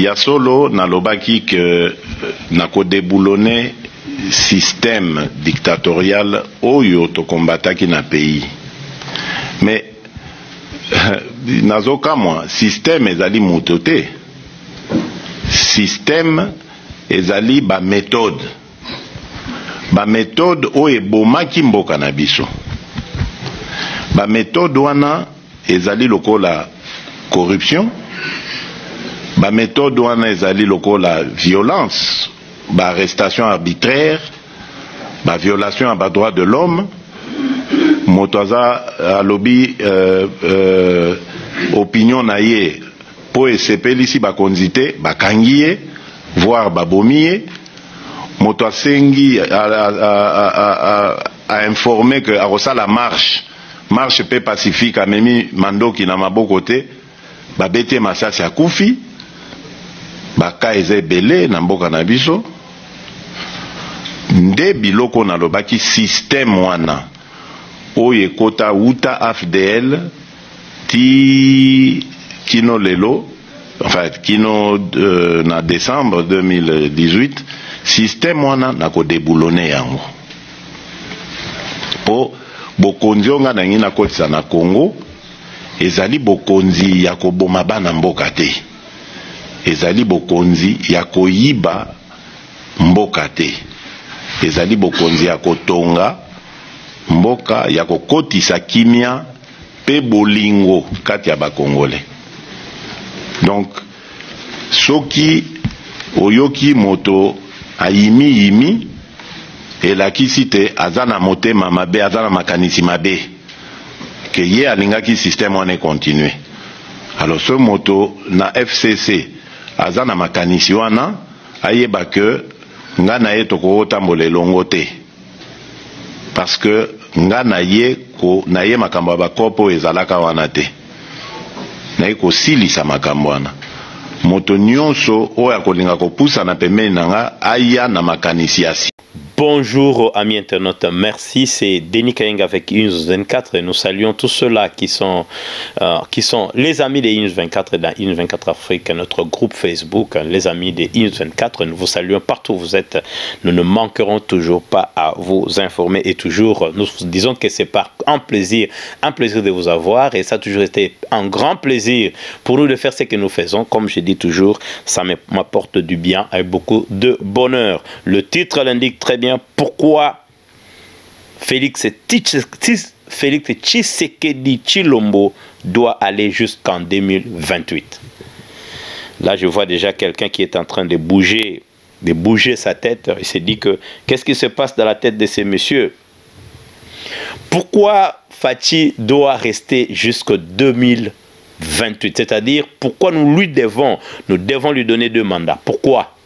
ya solo nalobaki que nakodeboulonner système dictatorial oyo tokombataki na pays. Mais nazoka moi système ezali moto te. Système ezali ba méthode. Ba méthode oyo ebomaki mboka na biso. Ba méthode wana ezali lokola corruption. Ba méthode wana ezali lokola violence, ba arrestation arbitraire, ba violation à ba droit de l'homme. Motoza alobi opinion na ye po esepeli si ba konzite ba kangiye voire ba bomiye. Moto asengi a informé que a la marche paix pacifique a memi mandoki na maboko te ba bete masasi akufi ba ka eze belé na mboka na biso nde biloko na lobaki système wana oye kota uta AFDL ti kino lelo enfin kino na décembre 2018 système wana na ko déboulonner yango po bokonzi onga na ngina kotisa na Congo ezali bokonzi ya koboma bana mboka te, ezali bokonzi ya koyiba mboka te, ezali bokonzi ya kotonga mboka ya kokotisa kimia pe bolingo kati ya bakongole. Donc soki oyoki moto ayimi elakisi te azana motema mabe azana makanisi mabe ke ye alingaki système wana continue. Alors ce moto na FCC azana makanisi wana ayeba ke nga na ye toko tambola elongo te parce que nga na ye ko na ye makambo ba kopo ezalaka wana te na ye ko silisa makambo wana. Moto nyonso oyo akolinga kopusa na pembeni nanga aya na makanisi asi. Bonjour amis internautes, merci, c'est Denis Kayenga avec News 24 et nous saluons tous ceux-là qui sont les amis de News 24 et de News 24 Afrique, notre groupe Facebook, les amis de News 24, nous vous saluons partout où vous êtes, nous ne manquerons toujours pas à vous informer et toujours, nous disons que c'est un plaisir de vous avoir et ça a toujours été un grand plaisir pour nous de faire ce que nous faisons, comme je dis toujours, ça m'apporte du bien et beaucoup de bonheur. Le titre l'indique très bien. Pourquoi Félix Tshisekedi Tshilombo doit aller jusqu'en 2028. Là, je vois déjà quelqu'un qui est en train de bouger sa tête. Il s'est dit que qu'est-ce qui se passe dans la tête de ces messieurs? Pourquoi Fachi doit rester jusqu'en 2028? C'est-à-dire, pourquoi nous devons lui donner 2 mandats? Pourquoi?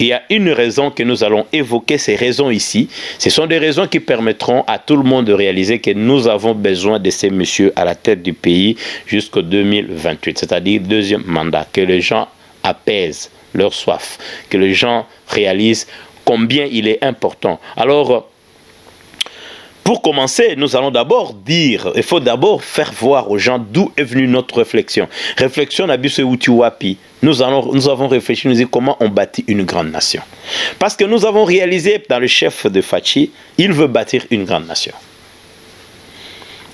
Il y a une raison que nous allons évoquer, ces raisons ici. Ce sont des raisons qui permettront à tout le monde de réaliser que nous avons besoin de ces messieurs à la tête du pays jusqu'en 2028. C'est-à-dire 2e mandat, que les gens apaisent leur soif, que les gens réalisent combien il est important. Alors, pour commencer, nous allons d'abord dire, il faut d'abord faire voir aux gens d'où est venue notre réflexion. Réflexion Nabuse Utiwapi. Nous avons réfléchi, nous disons comment on bâtit une grande nation. Parce que nous avons réalisé dans le chef de Fachi, il veut bâtir une grande nation.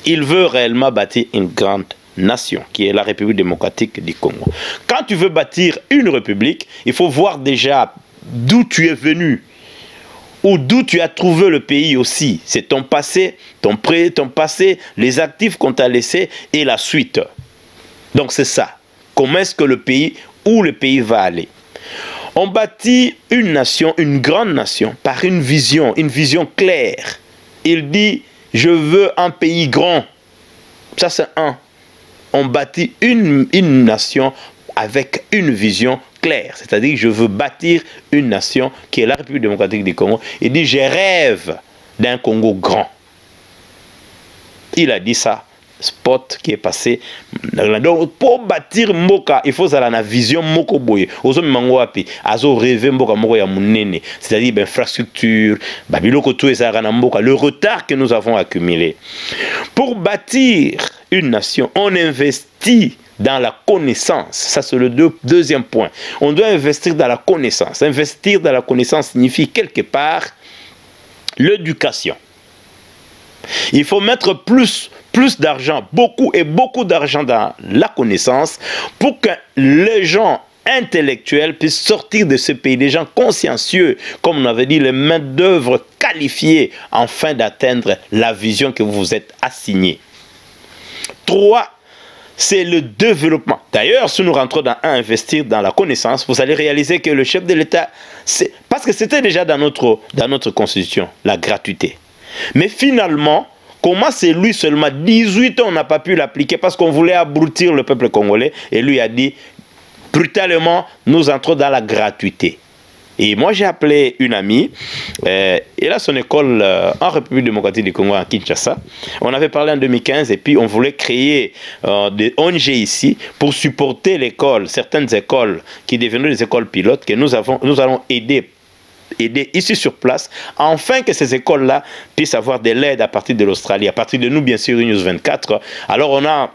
Il veut réellement bâtir une grande nation, qui est la République démocratique du Congo. Quand tu veux bâtir une république, il faut voir déjà d'où tu es venu. Ou d'où tu as trouvé le pays aussi. C'est ton passé, ton passé, les actifs qu'on t'a laissés et la suite. Donc c'est ça. Comment est-ce que où le pays va aller? On bâtit une nation, une grande nation, par une vision claire. Il dit, je veux un pays grand. Ça c'est un. On bâtit une nation avec une vision claire, c'est-à-dire je veux bâtir une nation qui est la République démocratique du Congo. Il dit je rêve d'un Congo grand. Il a dit ça, spot qui est passé. Donc pour bâtir Mboka, il faut avoir la vision Moko Boye. Ozo mango api, azo rêver Mboka Moko ya munene, c'est-à-dire l'infrastructure, babiloko tout ezara Mboka, le retard que nous avons accumulé. Pour bâtir une nation, on investit dans la connaissance. Ça, c'est le deuxième point. On doit investir dans la connaissance. Investir dans la connaissance signifie quelque part l'éducation. Il faut mettre plus d'argent, beaucoup d'argent dans la connaissance pour que les gens intellectuels puissent sortir de ce pays, les gens consciencieux, comme on avait dit, les mains d'œuvre qualifiées, afin d'atteindre la vision que vous vous êtes assignée. 3, c'est le développement. D'ailleurs, si nous rentrons dans investir dans la connaissance, vous allez réaliser que le chef de l'État, parce que c'était déjà dans notre constitution, la gratuité. Mais finalement, comment c'est lui seulement, 18 ans, on n'a pas pu l'appliquer parce qu'on voulait abrutir le peuple congolais, et lui a dit, brutalement, nous entrons dans la gratuité. Et moi, j'ai appelé une amie, elle a son école en République démocratique du Congo, à Kinshasa. On avait parlé en 2015 et puis on voulait créer des ONG ici pour supporter l'école, certaines écoles qui devenaient des écoles pilotes que nous allons aider ici sur place, afin que ces écoles-là puissent avoir de l'aide à partir de l'Australie, à partir de nous, bien sûr, News 24. Alors, on a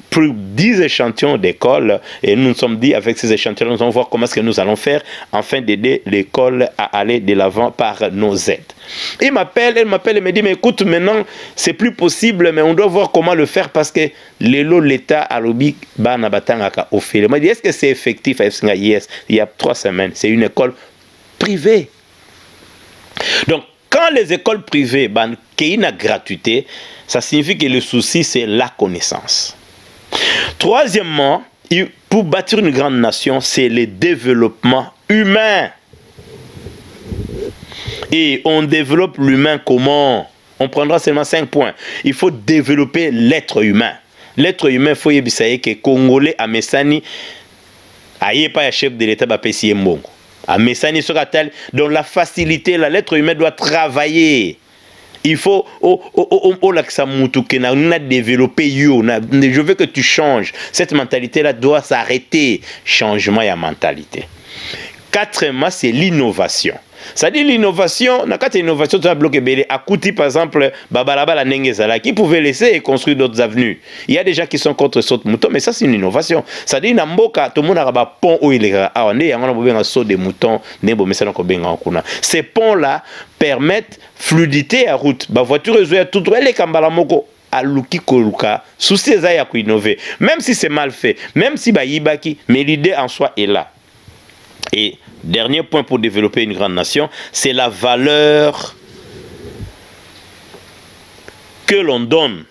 plus 10 échantillons d'écoles et nous nous sommes dit, avec ces échantillons, nous allons voir comment est-ce que nous allons faire afin d'aider l'école à aller de l'avant par nos aides. Elle m'appelle et me dit, mais écoute, maintenant, c'est plus possible, mais on doit voir comment le faire parce que l'État a lobby au fait. Il m'a dit, est-ce que c'est effectif? Yes, il y a 3 semaines, c'est une école privée. Donc, quand les écoles privées qui ont une gratuité, ça signifie que le souci, c'est la connaissance. Troisièmement, pour bâtir une grande nation, c'est le développement humain. Et on développe l'humain comment? On prendra seulement 5 points. Il faut développer l'être humain. L'être humain, il faut y que Congolais à Messani, aïe pas chef de l'État, Bapessi Mbongo. À Messani Sokatel, donc la facilité, l'être humain doit travailler. Il faut développer je veux que tu changes. Cette mentalité-là doit s'arrêter. Changement et mentalité. 4e, c'est l'innovation. C'est-à-dire l'innovation, quand l'innovation, tu as bloqué Bélé, à Kouti, par exemple, Babalaba, la Nengezala, qui pouvait laisser et construire d'autres avenues. Il y a des gens qui sont contre saut de mouton, mais ça, c'est une innovation. C'est-à-dire, Namboka, tout le monde a un pont où il est. Ah, on est un saut de mouton, ces ponts-là permettent fluidité à route. La voiture est tout droit, les Kambalamoko. Aluki Koluka, souci à innover. Même si c'est mal fait, même si Bayibaki, mais l'idée en soi est là. Et dernier point pour développer une grande nation, c'est la valeur que l'on donne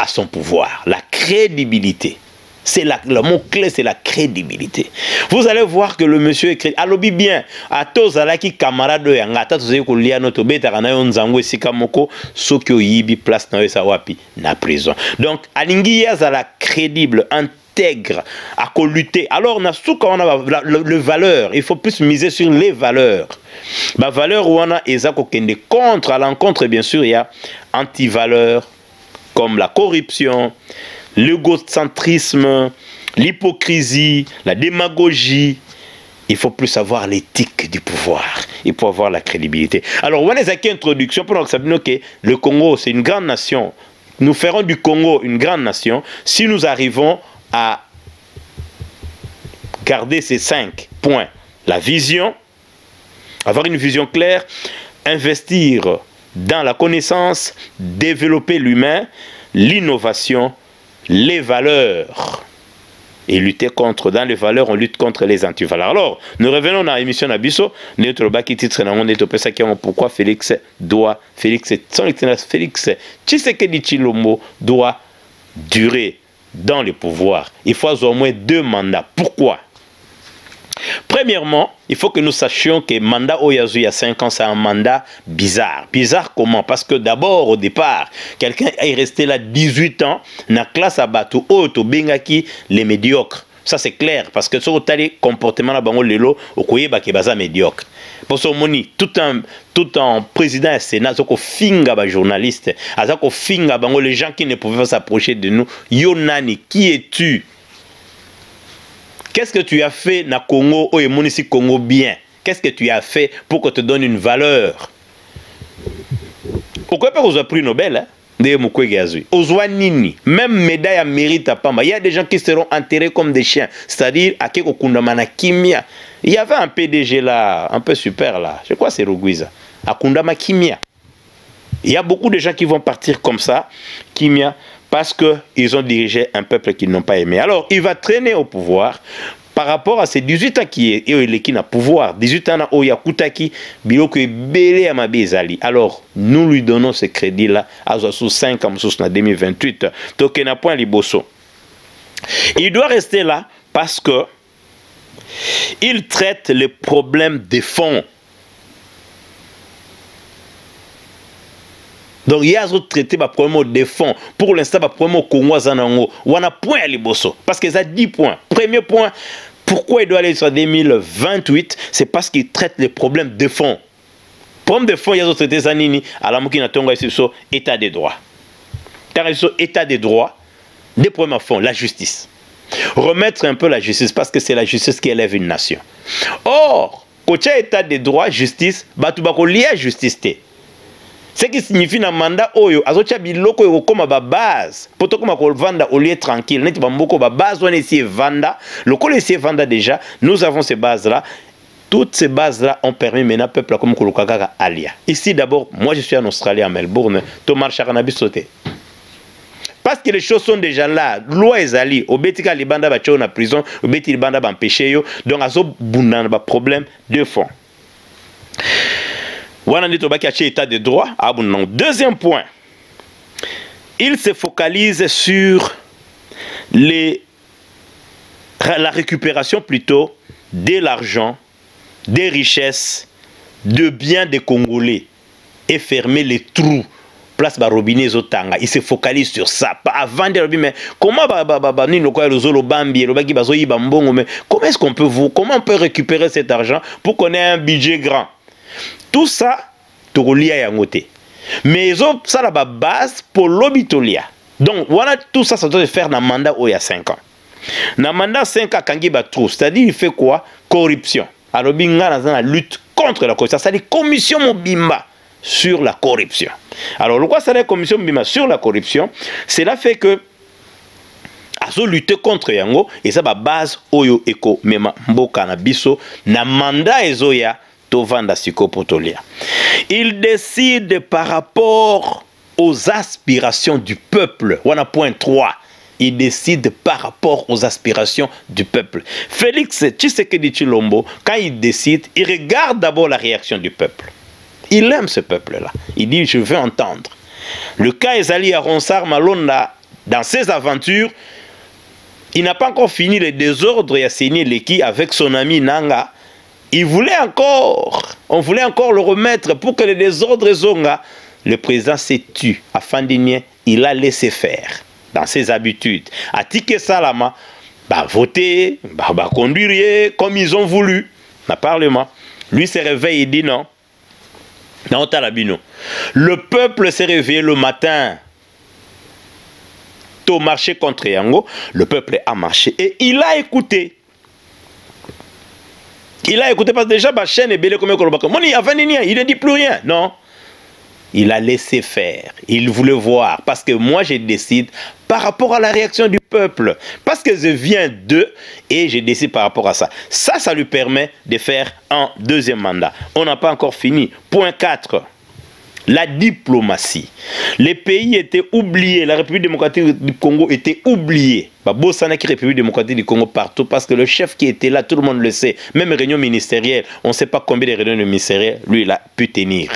à son pouvoir, la crédibilité. C'est le mot-clé, c'est la crédibilité. Vous allez voir que le monsieur écrit, alobi bien, à tous qui camarade de yangata, tous ceux qui ont notre bête, à n'ayons sikamoko, ceux qui ont yibi place na sawapi na prison. Donc, alingi yazala crédible, intègre, à lutter. Alors, on a le valeur, il faut plus miser sur les valeurs. La valeur où on a contre, à l'encontre, bien sûr, il y a anti-valeurs, comme la corruption, l'égocentrisme, l'hypocrisie, la démagogie. Il faut plus savoir l'éthique du pouvoir. Il faut avoir la crédibilité. Alors, on a une introduction pour nous savoir que le Congo, c'est une grande nation. Nous ferons du Congo une grande nation si nous arrivons à garder ces 5 points. La vision, avoir une vision claire, investir dans la connaissance, développer l'humain, l'innovation, les valeurs. Et lutter contre, dans les valeurs, on lutte contre les antivaleurs. Alors, nous revenons dans l'émission Nabiso. Notre baki titre dans mon étopé ça qui est pourquoi Félix son excellence Félix Tshisekedi Tshilombo doit durer dans le pouvoir. Il faut au moins 2 mandats. Pourquoi? Premièrement, il faut que nous sachions que le mandat Oyazu il y a 5 ans, c'est un mandat bizarre. Bizarre comment? Parce que d'abord, au départ, quelqu'un est resté là 18 ans, dans la classe à Batou, Oto, Bengaki, les médiocres. Ça, c'est clair, parce que sur le comportement de Bango Lelo, au Koye, qui est médiocre. Pour ce moni, tout un président du Sénat, il finga ba journaliste, il finga bango les gens qui ne pouvaient pas s'approcher de nous. Yonani, qui es-tu? Qu'est-ce que tu as fait na Congo ou Monisi Congo bien? Qu'est-ce que tu as fait pour qu'on te donne une valeur? Pourquoi pas vous avez pris Nobel? Hein? Même médaille à mérite à Pamba. Il y a des gens qui seront enterrés comme des chiens. C'est-à-dire, à Keko Kundamana Kimia. Il y avait un PDG là, un peu super là. Je crois que c'est Rugwiza. À Kundama Kimia. Il y a beaucoup de gens qui vont partir comme ça, Kimia, parce qu'ils ont dirigé un peuple qu'ils n'ont pas aimé. Alors, il va traîner au pouvoir par rapport à ces 18 ans qui est le pouvoir. 18 ans où il y a Koutaki, Biloko est belé à ma bezali. Alors, nous lui donnons ce crédit-là à 5 ans, en 2028. Tokena point liboso. Il doit rester là parce que il traite les problèmes des fonds. Donc, il y a d'autres traités par problème des fonds. Pour l'instant, par problème au Congo, on a point à Liboso. Parce que ça a 10 points. Premier point, pourquoi il doit aller sur 2028? C'est parce qu'il traite les problèmes des fonds. Problème des fonds, il y a d'autres traités, Zanini, à la Moukina Tonga, c'est sur état des droits. Sur état des droits, des problèmes à fond, la justice. Remettre un peu la justice, parce que c'est la justice qui élève une nation. Or, quand il y a état des droits, justice, il y a justice. Ce qui signifie na mandat oyo azocha biloko yo koma ba base poto koma ko vanda au lieu tranquille neti ba mboko ba base on essaie vanda loko essaie vanda déjà nous avons ces bases là. Toutes ces bases là ont permis maintenant peuple comme Kolokaka alia. Ici d'abord moi je suis en Australie à Melbourne Thomas Charanabi sauté. Parce que les choses sont déjà là, loi ezali, obetika libanda ba na prison, obeti libanda ba empêcher yo, donc azo bunda ba problème de fond. État de droit. Deuxième point, il se focalise sur la récupération plutôt de l'argent, des richesses, de biens des Congolais et fermer les trous. Place Barobiné Zotanga. Il se focalise sur ça. Avant de dire, mais comment est-ce qu'on peut comment on peut récupérer cet argent pour qu'on ait un budget grand? Tout ça, tu relis à Yangote. Mais ça, la base pour l'obitolia. Donc, voilà, tout ça, ça doit se faire dans le mandat où il y a 5 ans. Dans le mandat 5 ans, quand il y a trop, c'est-à-dire, il fait quoi? Corruption. Alors, il y a la lutte contre la corruption. C'est-à-dire, commission Mobimba sur la corruption. Alors, pourquoi ça, la commission Mobimba sur la corruption? Cela fait que, à lutter contre Yango, et ça, la base, Oyo Eko, Mema, Mboka, Nabiso, na mandat Ezoya, il décide par rapport aux aspirations du peuple. On a point 3. Il décide par rapport aux aspirations du peuple. Félix Tshisekedi Tshilombo, quand il décide, il regarde d'abord la réaction du peuple. Il aime ce peuple-là. Il dit, je veux entendre. Le cas Ezali à Ronsard Malonda, dans ses aventures, il n'a pas encore fini les désordres et a signé l'équipe avec son ami Nanga. On voulait encore le remettre pour que les désordres zonga. Le président s'est tué. Afin de il a laissé faire dans ses habitudes. A Tike Salama, voter, conduire comme ils ont voulu. Dans le Parlement. Lui se réveille et dit non. Dans Talabino. Le peuple s'est réveillé le matin. Tout marché contre Yango. Le peuple a marché et il a écouté. Il a écouté parce que déjà, ma chaîne est belle comme il ne dit plus rien. Non. Il a laissé faire. Il voulait voir. Parce que moi, je décide par rapport à la réaction du peuple. Parce que je viens d'eux et je décide par rapport à ça. Ça lui permet de faire un deuxième mandat. On n'a pas encore fini. Point 4. La diplomatie. Les pays étaient oubliés. La République démocratique du Congo était oubliée. Bossana qui République démocratique du Congo partout parce que le chef qui était là, tout le monde le sait. Même réunion ministérielle, on ne sait pas combien de réunions ministérielles lui il a pu tenir.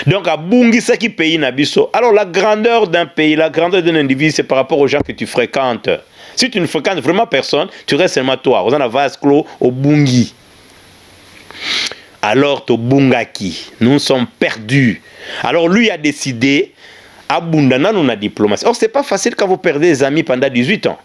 Donc à Bungisa qui pays Nabiso. Alors la grandeur d'un pays, la grandeur d'un individu, c'est par rapport aux gens que tu fréquentes. Si tu ne fréquentes vraiment personne, tu restes seulement toi. On a Vasclo au Bungi. Alors Tobungaki, nous sommes perdus. Alors lui a décidé, à Bundana, nous avons diplomatie. Or, ce n'est pas facile quand vous perdez des amis pendant 18 ans.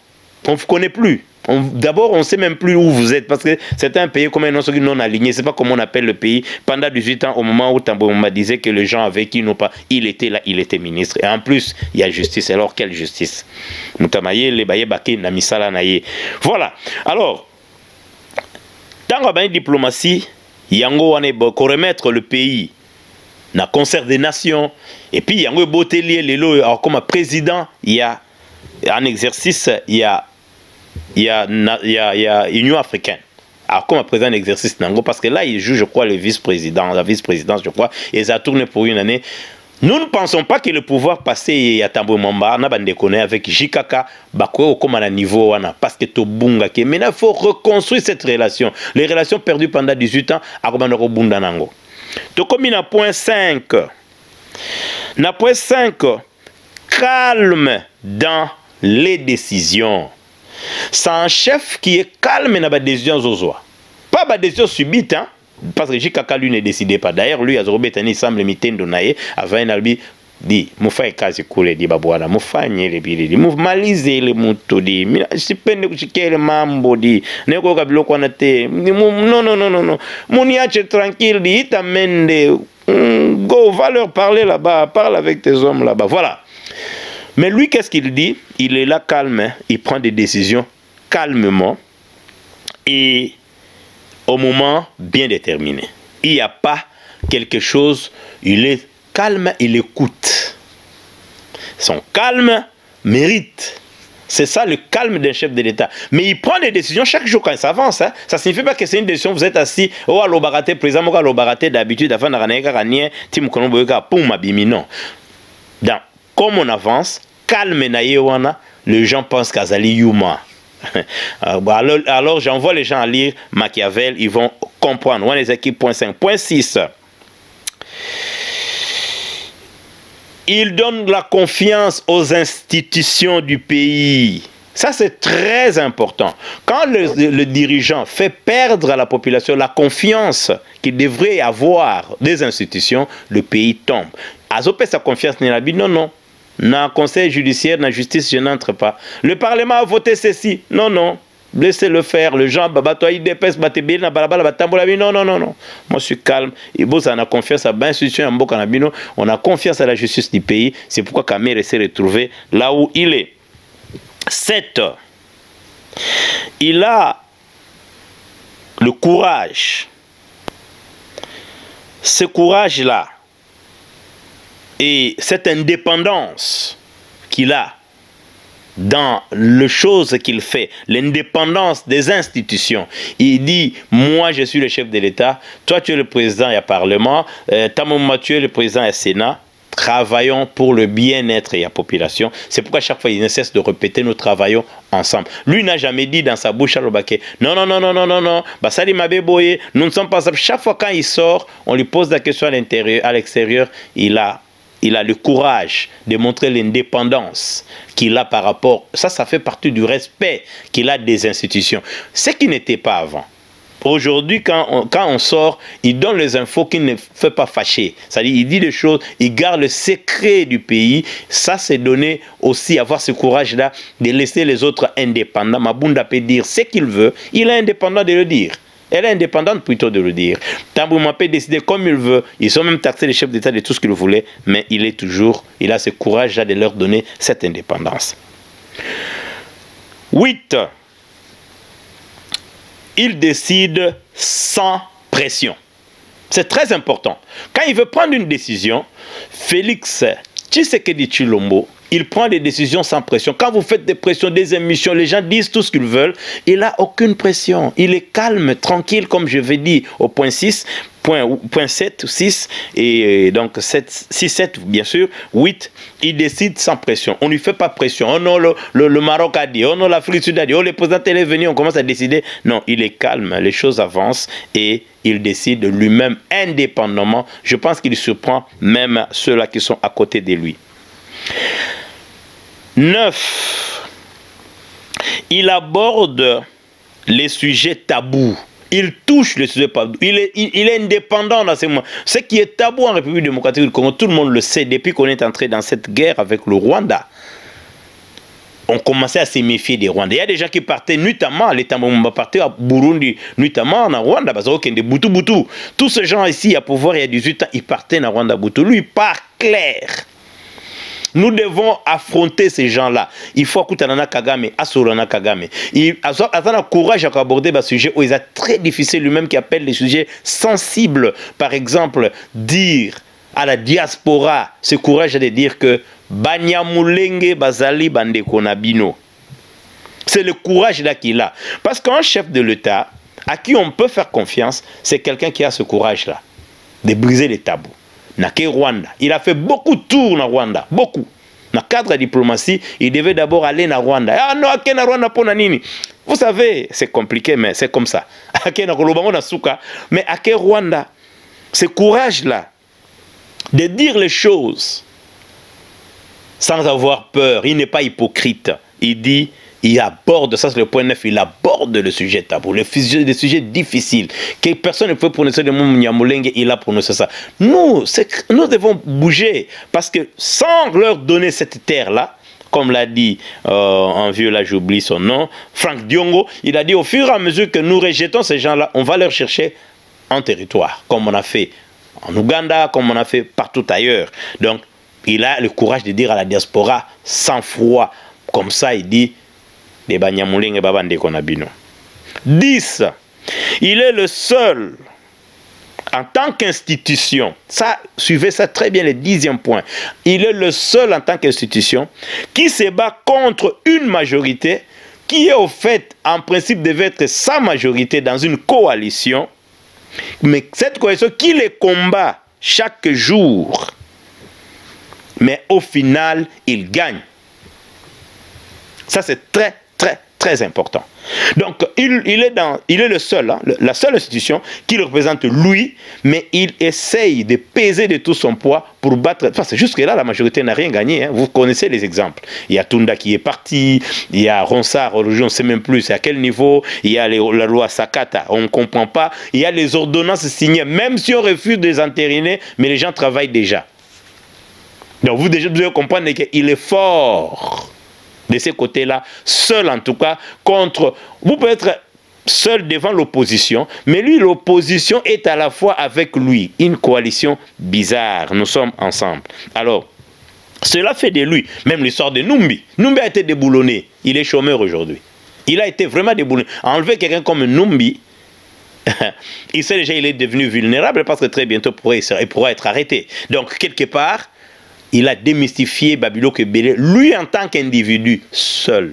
On ne vous connaît plus. D'abord, on ne sait même plus où vous êtes parce que c'est un pays comme un non aligné. Ce n'est pas comme on appelle le pays. Pendant 18 ans, au moment où Tambouma disait que les gens avec qui n'ont pas, il était là, il était ministre. Et en plus, il y a justice. Alors, quelle justice? Voilà. Alors, dans la diplomatie, Yango wane ko remettre le pays na concert des nations. Et puis, il y a un Botelier, alors comme président, il y a en exercice, il y a Union africaine. Alors, comme président d'exercice, parce que là, il joue, je crois, le vice-président, la vice-présidence, je crois, et ça tourne pour une année. Nous ne pensons pas que le pouvoir passé à Tambo Mamba, on a déconné avec Jikaka, Bako, comme à niveau, parce que Tobunga, mais il faut reconstruire cette relation. Les relations perdues pendant 18 ans, à Romano Bundanango. Donc, comme il a point 5, calme dans les décisions. C'est un chef qui est calme dans les décisions zozoa. Pas des décisions subites, hein? Parce que Jikaka lui ne décidait pas. D'ailleurs, lui, il semble mitendo nae, avant un albi, dit, Moufa et Kazi Koule, dit Babouana, Moufa n'y est dit, Moufmalize le moutou, dit, je pende le mambo, dit, Neko Kabilo Kwanate, non, Mouniache tranquille, dit, t'amène, go, va leur parler là-bas, parle avec tes hommes là-bas, voilà. Mais lui, qu'est-ce qu'il dit? Il est là calme, hein? Il prend des décisions calmement et au moment bien déterminé. Il n'y a pas quelque chose, il est calme, il écoute. Son calme mérite. C'est ça le calme d'un chef de l'État. Mais il prend des décisions chaque jour quand il s'avance. Hein. Ça ne signifie pas que c'est une décision, vous êtes assis, oh, à l'obaraté, président, à l'obaraté, d'habitude, avant de Tim Konomboyoka, poum, abimi, non. Comme on avance, calme naïwana, les gens pensent qu'Azali Yuma. Alors j'envoie les gens à lire Machiavel, ils vont comprendre. On les équipes, point 5. Point 6. Il donne la confiance aux institutions du pays. Ça, c'est très important. Quand le dirigeant fait perdre à la population la confiance qu'il devrait avoir des institutions, le pays tombe. Azopé sa confiance n'est la vie, non. Dans le conseil judiciaire, dans la justice, je n'entre pas. Le Parlement a voté ceci. Non. Laissez-le faire. Le gens, il dépêche, non. Moi, je suis calme. Et bon, on a confiance à l'institution, on a confiance à la justice du pays. C'est pourquoi Kamere s'est retrouvé là où il est. 7. Il a le courage. Ce courage-là, et cette indépendance qu'il a dans les choses qu'il fait, l'indépendance des institutions. Il dit, moi je suis le chef de l'État, toi tu es le président et le Parlement, Tamoma tu es le président et le Sénat, travaillons pour le bien-être et la population. C'est pourquoi chaque fois il ne cesse de répéter, nous travaillons ensemble. Lui n'a jamais dit dans sa bouche à l'obake, non, Basali Mabeboye, nous ne sommes pas... Chaque fois quand il sort, on lui pose la question à l'extérieur, il a le courage de montrer l'indépendance qu'il a par rapport... Ça fait partie du respect qu'il a des institutions. Ce qui n'était pas avant. Aujourd'hui, quand on sort, il donne les infos qu'il ne fait pas fâcher. C'est-à-dire, il dit des choses, il garde le secret du pays. Ça, c'est donner aussi, avoir ce courage-là de laisser les autres indépendants. Mabunda peut dire ce qu'il veut, il est indépendant de le dire. Elle est indépendante plutôt de le dire. Tambouma peut décider comme il veut. Ils ont même taxé les chefs d'État de tout ce qu'ils voulaient. Mais il a ce courage-là de leur donner cette indépendance. 8. Il décide sans pression. C'est très important. Quand il veut prendre une décision, Félix Tshisekedi Tshilombo, il prend des décisions sans pression. Quand vous faites des pressions, des émissions, les gens disent tout ce qu'ils veulent. Il n'a aucune pression. Il est calme, tranquille, comme je vais dire au point 6, point 7, 6, et donc 6, 7, bien sûr, 8. Il décide sans pression. On ne lui fait pas pression. Oh non, le Maroc a dit, oh non, l'Afrique du Sud a dit, oh, le président est venu, on commence à décider. Non, il est calme, les choses avancent et il décide lui-même indépendamment. Je pense qu'il surprend même ceux-là qui sont à côté de lui. 9. Il aborde les sujets tabous. Il touche les sujets tabous. Il est indépendant dans ces moments. Ce qui est tabou en République démocratique du Congo, tout le monde le sait depuis qu'on est entré dans cette guerre avec le Rwanda. On commençait à se méfier des Rwandais. Il y a des gens qui partaient nuitamment, les Tambomba partaient à Burundi, nuitamment en Rwanda, parce que des Boutou. Tous ces gens ici, à pouvoir, il y a 18 ans, ils partaient en Rwanda Boutou. Lui, il part clair. Nous devons affronter ces gens-là. Il faut écouter Nana Kagame, Asurana Kagame. Il a le courage à aborder des sujets où il est très difficile lui-même qui appelle les sujets sensibles. Par exemple, dire à la diaspora ce courage de dire que Banyamulenge Bazali Bandeko Nabino. C'est le courage là qu'il a. Parce qu'un chef de l'État, à qui on peut faire confiance, c'est quelqu'un qui a ce courage-là, de briser les tabous. Nake Rwanda, il a fait beaucoup de tours dans Rwanda, beaucoup. Dans le cadre de la diplomatie, il devait d'abord aller dans Rwanda. Ah non, Ake na Rwanda pour Nanini. Vous savez, c'est compliqué, mais c'est comme ça. Ake na Kolobango na Souka. Mais Ake Rwanda, ce courage-là, de dire les choses sans avoir peur, il n'est pas hypocrite. Il dit, il aborde, ça c'est le point 9, il aborde le sujet tabou, le sujet difficile, que personne ne peut prononcer le mot Nyamulenge, il a prononcé ça. Nous devons bouger, parce que sans leur donner cette terre-là, comme l'a dit un vieux, là j'oublie son nom, Frank Diongo, il a dit au fur et à mesure que nous rejetons ces gens-là, on va leur chercher un territoire, comme on a fait en Ouganda, comme on a fait partout ailleurs. Donc, il a le courage de dire à la diaspora, sans froid, comme ça, il dit, 10. Il est le seul, en tant qu'institution, ça, suivez ça très bien, le 10e point, il est le seul en tant qu'institution qui se bat contre une majorité qui est au fait, en principe, devait être sa majorité dans une coalition, mais cette coalition qui les combat chaque jour, mais au final, il gagne. Ça, c'est très, très, très important. Donc, il est le seul, hein, la seule institution qui le représente lui, mais il essaye de peser de tout son poids pour battre. Parce que jusque-là, la majorité n'a rien gagné. Hein. Vous connaissez les exemples. Il y a Tunda qui est parti, il y a Ronsard, on ne sait même plus à quel niveau, il y a la loi Sakata, on ne comprend pas. Il y a les ordonnances signées, même si on refuse de les entériner, mais les gens travaillent déjà. Donc, vous devez comprendre qu'il est fort de ces côtés-là, seul en tout cas, contre... Vous pouvez être seul devant l'opposition, mais lui, l'opposition est à la fois avec lui. Une coalition bizarre, nous sommes ensemble. Alors, cela fait de lui, même l'histoire de Numbi. Numbi a été déboulonné, il est chômeur aujourd'hui. Il a été vraiment déboulonné. Enlever quelqu'un comme Numbi, il sait déjà qu'il est devenu vulnérable parce que très bientôt il pourra être arrêté. Donc, quelque part, il a démystifié Babilo Kebele, lui en tant qu'individu, seul.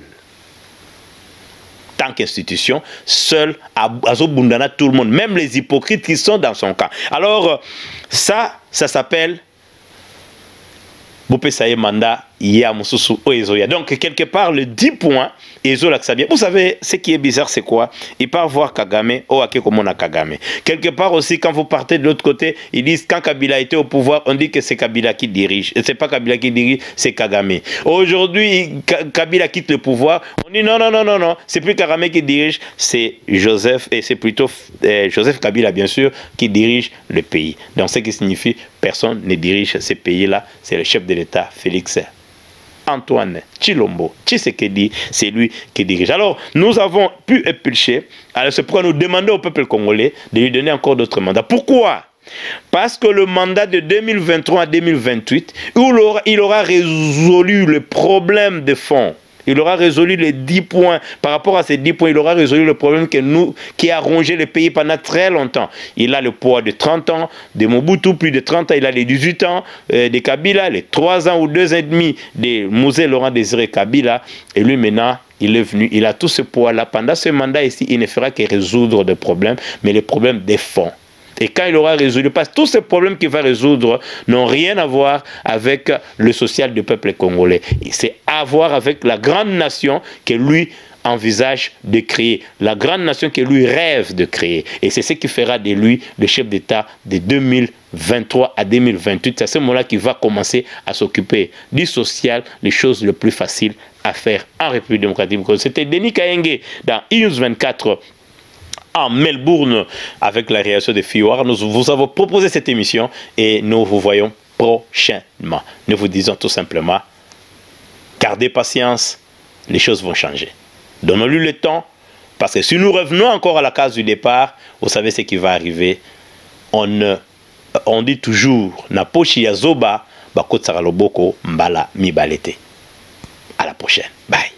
Tant qu'institution, seul, à Zobundana, tout le monde, même les hypocrites qui sont dans son camp. Alors, ça s'appelle Bopesaye Manda Yamususu Oezoya. Donc, quelque part, le 10 points, Ezo bien. Vous savez, ce qui est bizarre, c'est quoi? Il part voir Kagame, Oake Komona Kagame. Quelque part aussi, quand vous partez de l'autre côté, ils disent quand Kabila était au pouvoir, on dit que c'est Kabila qui dirige. Et c'est pas Kabila qui dirige, c'est Kagame. Aujourd'hui, Kabila quitte le pouvoir, on dit non, c'est plus Kagame qui dirige, c'est Joseph, et c'est plutôt Joseph Kabila, bien sûr, qui dirige le pays. Donc, ce qui signifie personne ne dirige ces pays-là, c'est le chef de l'État, Félix Antoine Tshilombo Tshisekedi, c'est lui qui dirige. Alors, nous avons pu éplucher, alors c'est pourquoi nous demandons au peuple congolais de lui donner encore d'autres mandats. Pourquoi? Parce que le mandat de 2023 à 2028, il aura résolu le problème de fond. Il aura résolu les 10 points. Par rapport à ces 10 points, il aura résolu le problème qui a rongé le pays pendant très longtemps. Il a le poids de 30 ans, de Mobutu, plus de 30 ans. Il a les 18 ans de Kabila, les 3 ans ou 2 ans et demi de Mosé Laurent Désiré Kabila. Et lui, maintenant, il est venu. Il a tout ce poids-là. Pendant ce mandat ici, il ne fera que résoudre des problèmes, mais les problèmes des fonds. Et quand il aura résolu, parce que tous ces problèmes qu'il va résoudre n'ont rien à voir avec le social du peuple congolais. C'est à voir avec la grande nation que lui envisage de créer, la grande nation que lui rêve de créer. Et c'est ce qui fera de lui le chef d'État de 2023 à 2028. C'est à ce moment-là qu'il va commencer à s'occuper du social, les choses les plus faciles à faire en République démocratique. C'était Denis Kayenge dans iNews 24. En Melbourne, avec la réaction de Fiora, nous vous avons proposé cette émission et nous vous voyons prochainement. Nous vous disons tout simplement, gardez patience, les choses vont changer. Donnons-lui le temps, parce que si nous revenons encore à la case du départ, vous savez ce qui va arriver. On dit toujours, na pochi ya zoba, bakot saraloboko mbala mibalete. À la prochaine. Bye.